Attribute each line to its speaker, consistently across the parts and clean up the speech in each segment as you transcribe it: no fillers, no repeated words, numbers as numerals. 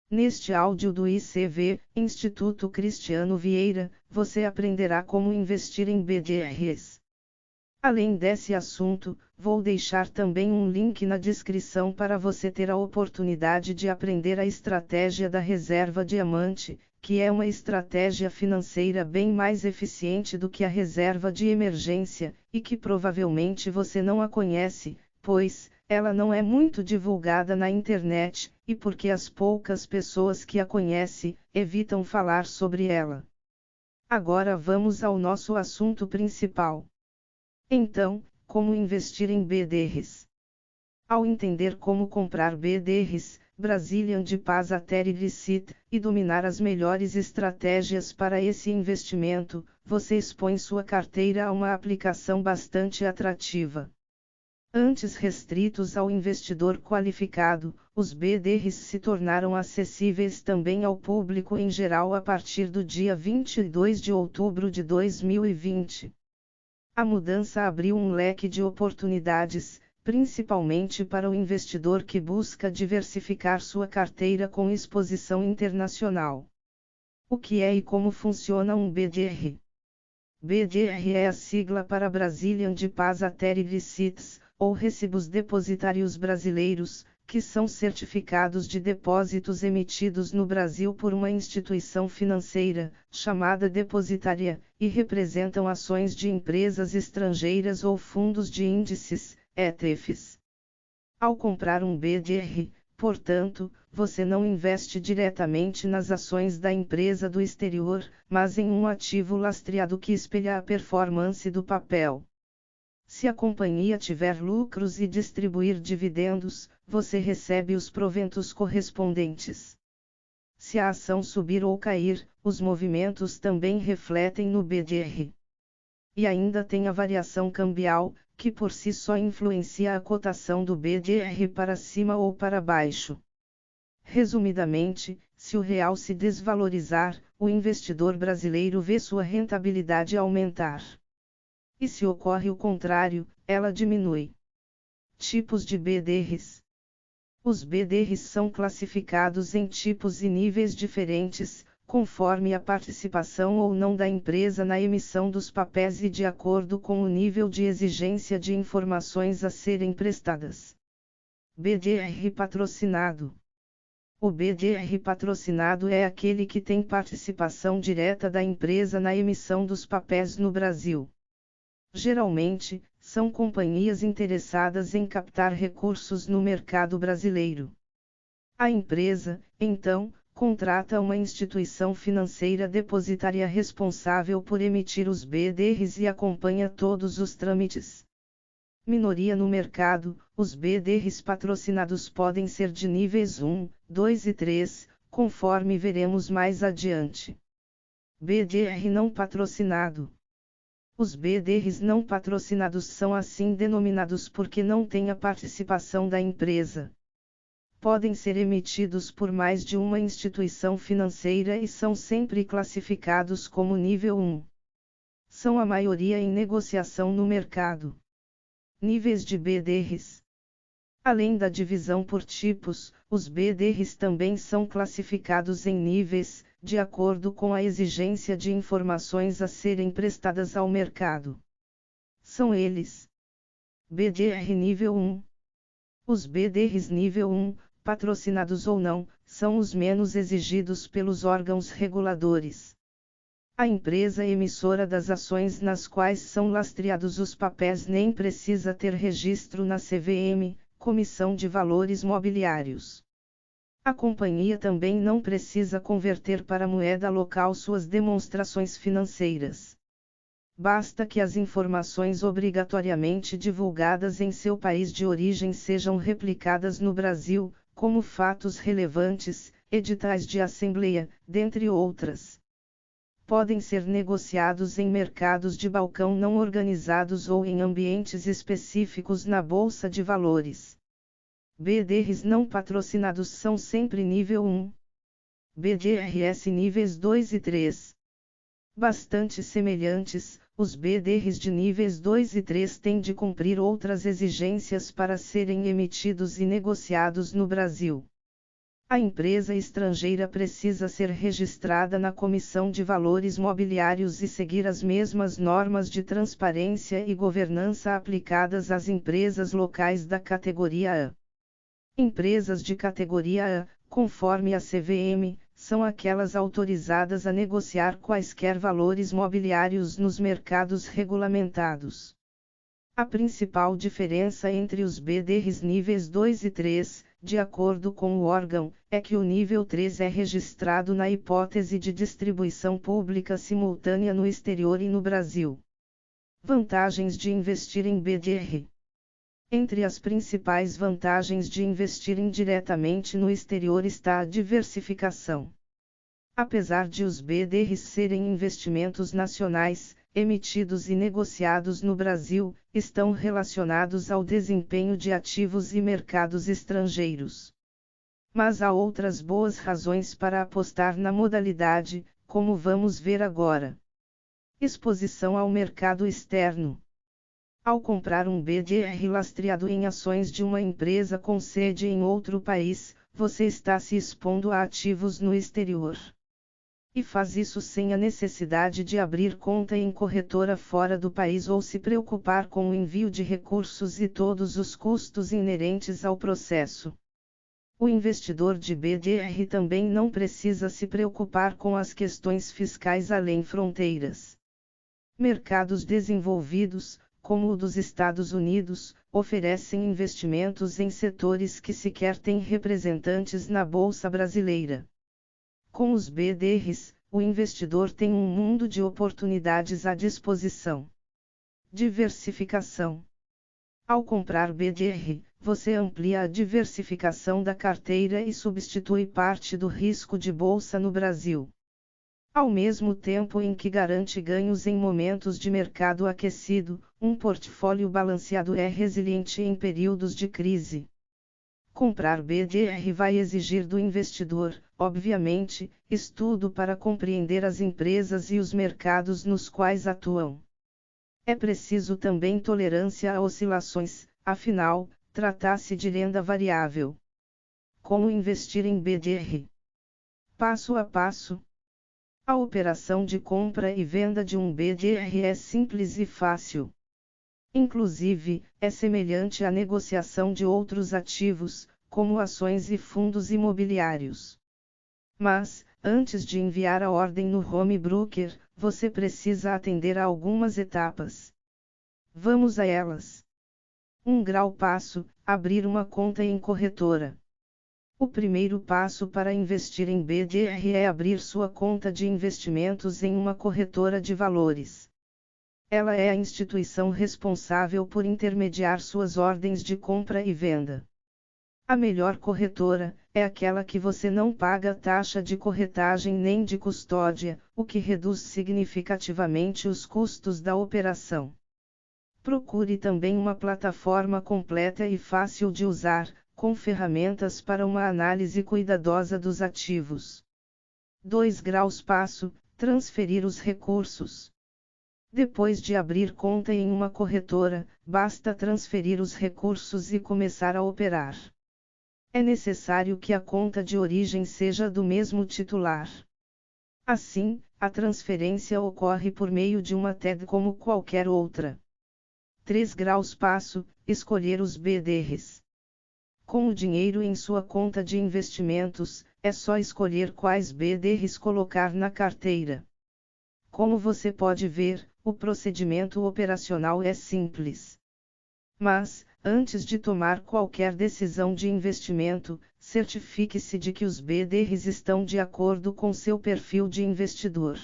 Speaker 1: Neste áudio do ICV, Instituto Cristiano Vieira, você aprenderá como investir em BDRs. Além desse assunto, vou deixar também um link na descrição para você ter a oportunidade de aprender a estratégia da reserva diamante, que é uma estratégia financeira bem mais eficiente do que a reserva de emergência, e que provavelmente você não a conhece, pois ela não é muito divulgada na internet, e porque as poucas pessoas que a conhecem evitam falar sobre ela. Agora vamos ao nosso assunto principal. Então, como investir em BDRs? Ao entender como comprar BDRs, Brazilian Depositary Receipt, e dominar as melhores estratégias para esse investimento, você expõe sua carteira a uma aplicação bastante atrativa. Antes restritos ao investidor qualificado, os BDRs se tornaram acessíveis também ao público em geral a partir do dia 22 de outubro de 2020. A mudança abriu um leque de oportunidades, principalmente para o investidor que busca diversificar sua carteira com exposição internacional. O que é e como funciona um BDR? BDR é a sigla para Brazilian Depositary Receipts, ou recibos depositários brasileiros, que são certificados de depósitos emitidos no Brasil por uma instituição financeira, chamada depositária, e representam ações de empresas estrangeiras ou fundos de índices, ETFs. Ao comprar um BDR, portanto, você não investe diretamente nas ações da empresa do exterior, mas em um ativo lastreado que espelha a performance do papel. Se a companhia tiver lucros e distribuir dividendos, você recebe os proventos correspondentes. Se a ação subir ou cair, os movimentos também refletem no BDR. E ainda tem a variação cambial, que por si só influencia a cotação do BDR para cima ou para baixo. Resumidamente, se o real se desvalorizar, o investidor brasileiro vê sua rentabilidade aumentar. E se ocorre o contrário, ela diminui. Tipos de BDRs. Os BDRs são classificados em tipos e níveis diferentes, conforme a participação ou não da empresa na emissão dos papéis e de acordo com o nível de exigência de informações a serem prestadas. BDR patrocinado. O BDR patrocinado é aquele que tem participação direta da empresa na emissão dos papéis no Brasil. Geralmente, são companhias interessadas em captar recursos no mercado brasileiro. A empresa, então, contrata uma instituição financeira depositária responsável por emitir os BDRs e acompanha todos os trâmites. Minoria no mercado, os BDRs patrocinados podem ser de níveis 1, 2 e 3, conforme veremos mais adiante. BDR não patrocinado. Os BDRs não patrocinados são assim denominados porque não têm a participação da empresa. Podem ser emitidos por mais de uma instituição financeira e são sempre classificados como nível 1. São a maioria em negociação no mercado. Níveis de BDRs. Além da divisão por tipos, os BDRs também são classificados em níveis, de acordo com a exigência de informações a serem prestadas ao mercado. São eles: BDR nível 1. Os BDRs nível 1, patrocinados ou não, são os menos exigidos pelos órgãos reguladores. A empresa emissora das ações nas quais são lastreados os papéis nem precisa ter registro na CVM, Comissão de Valores Mobiliários. A companhia também não precisa converter para moeda local suas demonstrações financeiras. Basta que as informações obrigatoriamente divulgadas em seu país de origem sejam replicadas no Brasil, como fatos relevantes, editais de assembleia, dentre outras. Podem ser negociados em mercados de balcão não organizados ou em ambientes específicos na Bolsa de Valores. BDRs não patrocinados são sempre nível 1. BDRs níveis 2 e 3. Bastante semelhantes, os BDRs de níveis 2 e 3 têm de cumprir outras exigências para serem emitidos e negociados no Brasil. A empresa estrangeira precisa ser registrada na Comissão de Valores Mobiliários e seguir as mesmas normas de transparência e governança aplicadas às empresas locais da categoria A. Empresas de categoria A, conforme a CVM, são aquelas autorizadas a negociar quaisquer valores mobiliários nos mercados regulamentados. A principal diferença entre os BDRs níveis 2 e 3, de acordo com o órgão, é que o nível 3 é registrado na hipótese de distribuição pública simultânea no exterior e no Brasil. Vantagens de investir em BDR. Entre as principais vantagens de investir indiretamente no exterior está a diversificação. Apesar de os BDRs serem investimentos nacionais, emitidos e negociados no Brasil, estão relacionados ao desempenho de ativos e mercados estrangeiros. Mas há outras boas razões para apostar na modalidade, como vamos ver agora. Exposição ao mercado externo. Ao comprar um BDR lastreado em ações de uma empresa com sede em outro país, você está se expondo a ativos no exterior. E faz isso sem a necessidade de abrir conta em corretora fora do país ou se preocupar com o envio de recursos e todos os custos inerentes ao processo. O investidor de BDR também não precisa se preocupar com as questões fiscais além fronteiras. Mercados desenvolvidos, como o dos Estados Unidos, oferecem investimentos em setores que sequer têm representantes na Bolsa Brasileira. Com os BDRs, o investidor tem um mundo de oportunidades à disposição. Diversificação. Ao comprar BDR, você amplia a diversificação da carteira e substitui parte do risco de bolsa no Brasil. Ao mesmo tempo em que garante ganhos em momentos de mercado aquecido, um portfólio balanceado é resiliente em períodos de crise. Comprar BDR vai exigir do investidor, obviamente, estudo para compreender as empresas e os mercados nos quais atuam. É preciso também tolerância a oscilações, afinal, trata-se de renda variável. Como investir em BDR? Passo a passo. A operação de compra e venda de um BDR é simples e fácil. Inclusive, é semelhante à negociação de outros ativos, como ações e fundos imobiliários. Mas, antes de enviar a ordem no home broker, você precisa atender a algumas etapas. Vamos a elas. 1 grau passo: abrir uma conta em corretora. O primeiro passo para investir em BDR é abrir sua conta de investimentos em uma corretora de valores. Ela é a instituição responsável por intermediar suas ordens de compra e venda. A melhor corretora é aquela que você não paga taxa de corretagem nem de custódia, o que reduz significativamente os custos da operação. Procure também uma plataforma completa e fácil de usar, com ferramentas para uma análise cuidadosa dos ativos. 2 graus passo: transferir os recursos. Depois de abrir conta em uma corretora, basta transferir os recursos e começar a operar. É necessário que a conta de origem seja do mesmo titular. Assim, a transferência ocorre por meio de uma TED como qualquer outra. 3 graus passo: escolher os BDRs. Com o dinheiro em sua conta de investimentos, é só escolher quais BDRs colocar na carteira. Como você pode ver, o procedimento operacional é simples. Mas, antes de tomar qualquer decisão de investimento, certifique-se de que os BDRs estão de acordo com seu perfil de investidor.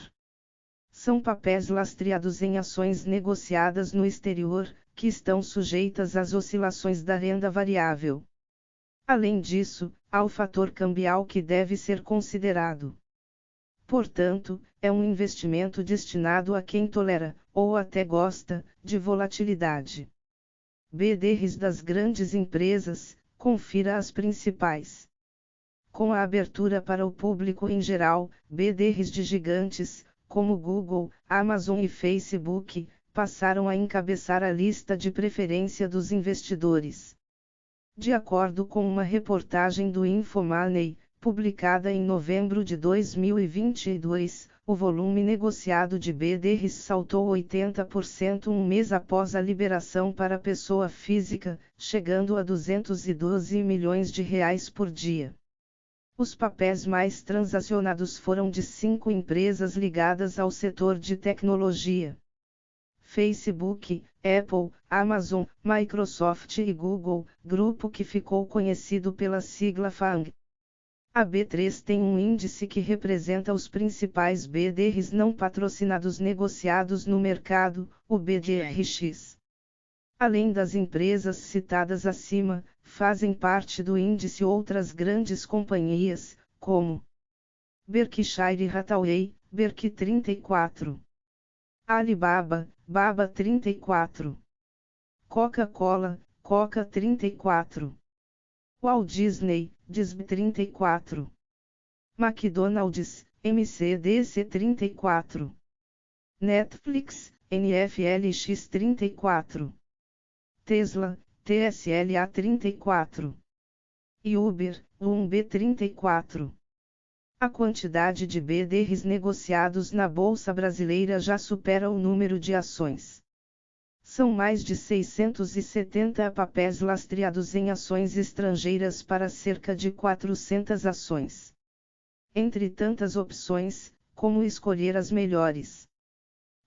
Speaker 1: São papéis lastreados em ações negociadas no exterior, que estão sujeitas às oscilações da renda variável. Além disso, há o fator cambial que deve ser considerado. Portanto, é um investimento destinado a quem tolera, ou até gosta, de volatilidade. BDRs das grandes empresas: confira as principais. Com a abertura para o público em geral, BDRs de gigantes, como Google, Amazon e Facebook, passaram a encabeçar a lista de preferência dos investidores. De acordo com uma reportagem do InfoMoney, Publicada em novembro de 2022, o volume negociado de BDRs saltou 80% um mês após a liberação para pessoa física, chegando a 212 milhões de reais por dia. Os papéis mais transacionados foram de 5 empresas ligadas ao setor de tecnologia: Facebook, Apple, Amazon, Microsoft e Google, grupo que ficou conhecido pela sigla FANG. A B3 tem um índice que representa os principais BDRs não patrocinados negociados no mercado, o BDRX. Além das empresas citadas acima, fazem parte do índice outras grandes companhias, como Berkshire Hathaway, BERK 34, Alibaba, BABA 34, Coca-Cola, Coca 34, Walt Disney, DISB 34, McDonald's, MCDC 34, Netflix, NFLX 34, Tesla, TSLA 34 e Uber, UMB 34. A quantidade de BDRs negociados na Bolsa Brasileira já supera o número de ações. São mais de 670 papéis lastreados em ações estrangeiras para cerca de 400 ações. Entre tantas opções, como escolher as melhores?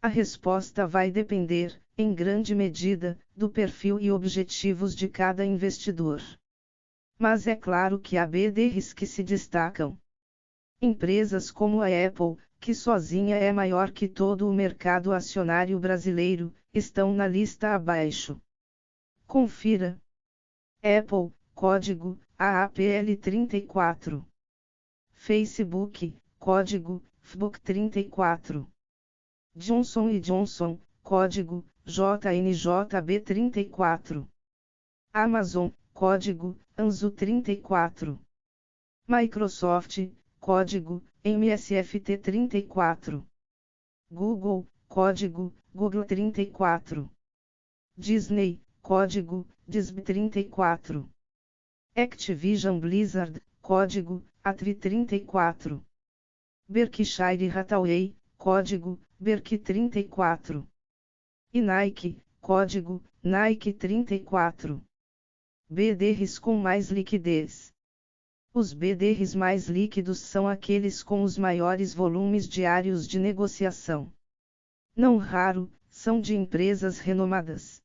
Speaker 1: A resposta vai depender, em grande medida, do perfil e objetivos de cada investidor. Mas é claro que há BDRs que se destacam. Empresas como a Apple, que sozinha é maior que todo o mercado acionário brasileiro, estão na lista abaixo. Confira. Apple, código AAPL34. Facebook, código FBOC34. Johnson & Johnson, código JNJB34. Amazon, código ANZO34. Microsoft, código MSFT34. Google, código Google34. Disney, código DISB34. Activision Blizzard, código ATV34. Berkshire Hathaway, código BERK34. E Nike, código Nike34. BDRs com mais liquidez. Os BDRs mais líquidos são aqueles com os maiores volumes diários de negociação. Não raro, são de empresas renomadas.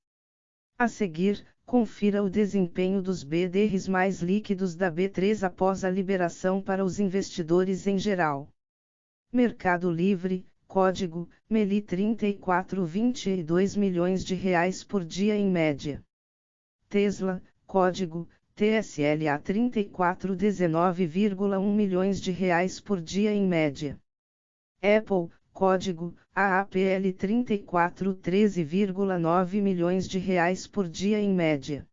Speaker 1: A seguir, confira o desempenho dos BDRs mais líquidos da B3 após a liberação para os investidores em geral. Mercado Livre, código MELI 34, 22 milhões de reais por dia em média. Tesla, código TSLA 34, 19,1 milhões de reais por dia em média. Apple, código AAPL 34, 13,9 milhões de reais por dia em média.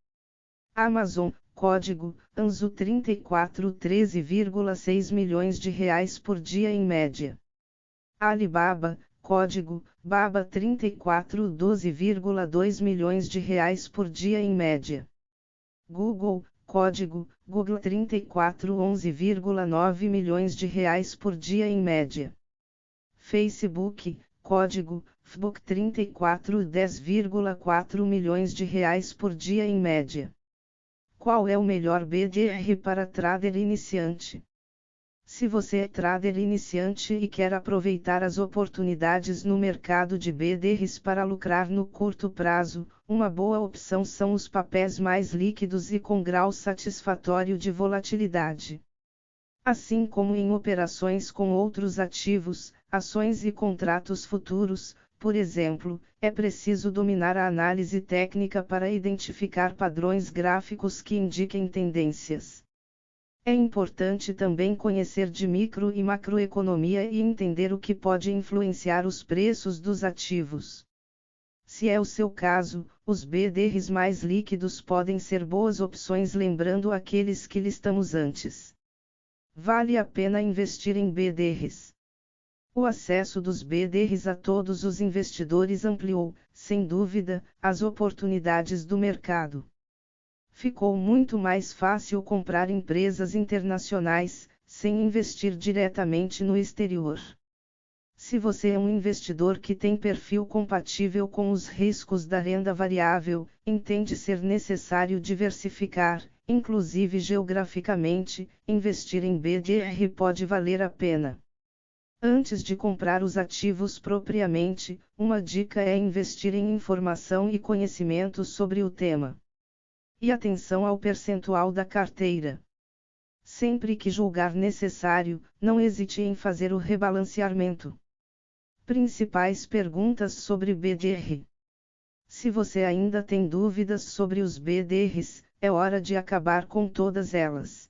Speaker 1: Amazon, código ANZO 34, 13,6 milhões de reais por dia em média. Alibaba, código BABA 34, 12,2 milhões de reais por dia em média. Google, código Google 34, 11,9 milhões de reais por dia em média. Facebook, código FBOC 34, 10,4 milhões de reais por dia em média. Qual é o melhor BDR para trader iniciante? Se você é trader iniciante e quer aproveitar as oportunidades no mercado de BDRs para lucrar no curto prazo, uma boa opção são os papéis mais líquidos e com grau satisfatório de volatilidade. Assim como em operações com outros ativos, ações e contratos futuros, por exemplo, é preciso dominar a análise técnica para identificar padrões gráficos que indiquem tendências. É importante também conhecer de micro e macroeconomia e entender o que pode influenciar os preços dos ativos. Se é o seu caso, os BDRs mais líquidos podem ser boas opções, lembrando aqueles que listamos antes. Vale a pena investir em BDRs. O acesso dos BDRs a todos os investidores ampliou, sem dúvida, as oportunidades do mercado. Ficou muito mais fácil comprar empresas internacionais, sem investir diretamente no exterior. Se você é um investidor que tem perfil compatível com os riscos da renda variável, entende ser necessário diversificar, inclusive geograficamente, investir em BDR pode valer a pena. Antes de comprar os ativos propriamente, uma dica é investir em informação e conhecimento sobre o tema. E atenção ao percentual da carteira. Sempre que julgar necessário, não hesite em fazer o rebalanceamento. Principais perguntas sobre BDR. Se você ainda tem dúvidas sobre os BDRs, é hora de acabar com todas elas.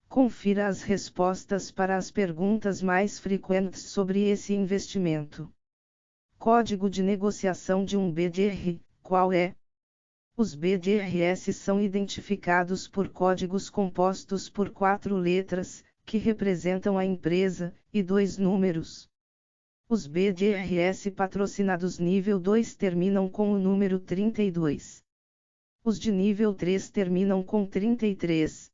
Speaker 1: Confira as respostas para as perguntas mais frequentes sobre esse investimento. Código de negociação de um BDR, qual é? Os BDRs são identificados por códigos compostos por 4 letras, que representam a empresa, e 2 números. Os BDRs patrocinados nível 2 terminam com o número 32. Os de nível 3 terminam com 33.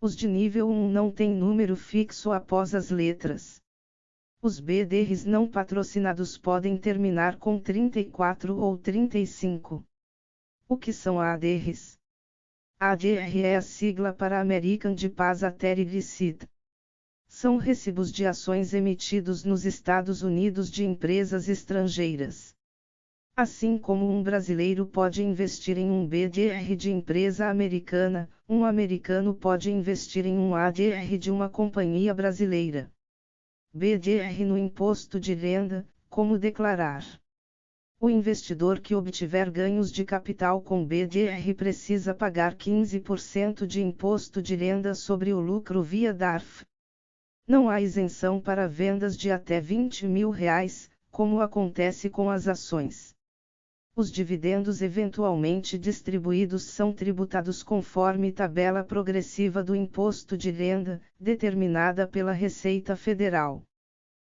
Speaker 1: Os de nível 1 não têm número fixo após as letras. Os BDRs não patrocinados podem terminar com 34 ou 35. O que são ADRs? ADR é a sigla para American Depositary Receipt. São recibos de ações emitidos nos Estados Unidos de empresas estrangeiras. Assim como um brasileiro pode investir em um BDR de empresa americana, um americano pode investir em um ADR de uma companhia brasileira. BDR no imposto de renda, como declarar? O investidor que obtiver ganhos de capital com BDR precisa pagar 15% de imposto de renda sobre o lucro via DARF. Não há isenção para vendas de até R$20 mil, como acontece com as ações. Os dividendos eventualmente distribuídos são tributados conforme tabela progressiva do imposto de renda, determinada pela Receita Federal.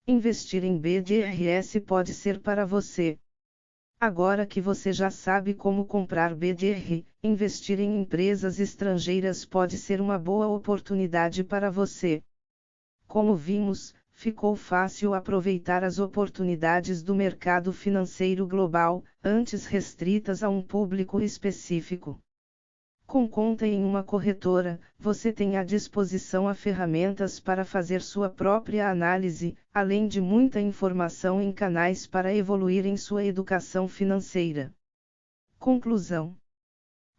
Speaker 1: Investir em BDRs pode ser para você. Agora que você já sabe como comprar BDR, investir em empresas estrangeiras pode ser uma boa oportunidade para você. Como vimos, ficou fácil aproveitar as oportunidades do mercado financeiro global, antes restritas a um público específico. Com conta em uma corretora, você tem à disposição as ferramentas para fazer sua própria análise, além de muita informação em canais para evoluir em sua educação financeira. Conclusão.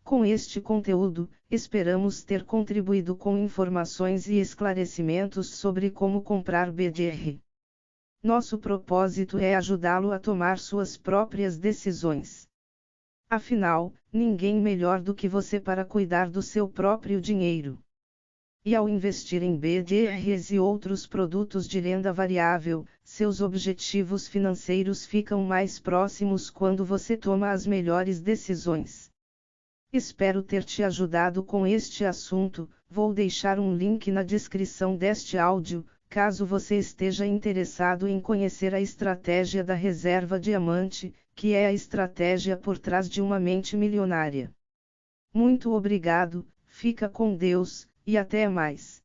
Speaker 1: Com este conteúdo, esperamos ter contribuído com informações e esclarecimentos sobre como comprar BDR. Nosso propósito é ajudá-lo a tomar suas próprias decisões. Afinal, ninguém melhor do que você para cuidar do seu próprio dinheiro. E ao investir em BDRs e outros produtos de renda variável, seus objetivos financeiros ficam mais próximos quando você toma as melhores decisões. Espero ter te ajudado com este assunto. Vou deixar um link na descrição deste áudio, caso você esteja interessado em conhecer a estratégia da reserva diamante, que é a estratégia por trás de uma mente milionária. Muito obrigado, fica com Deus, e até mais.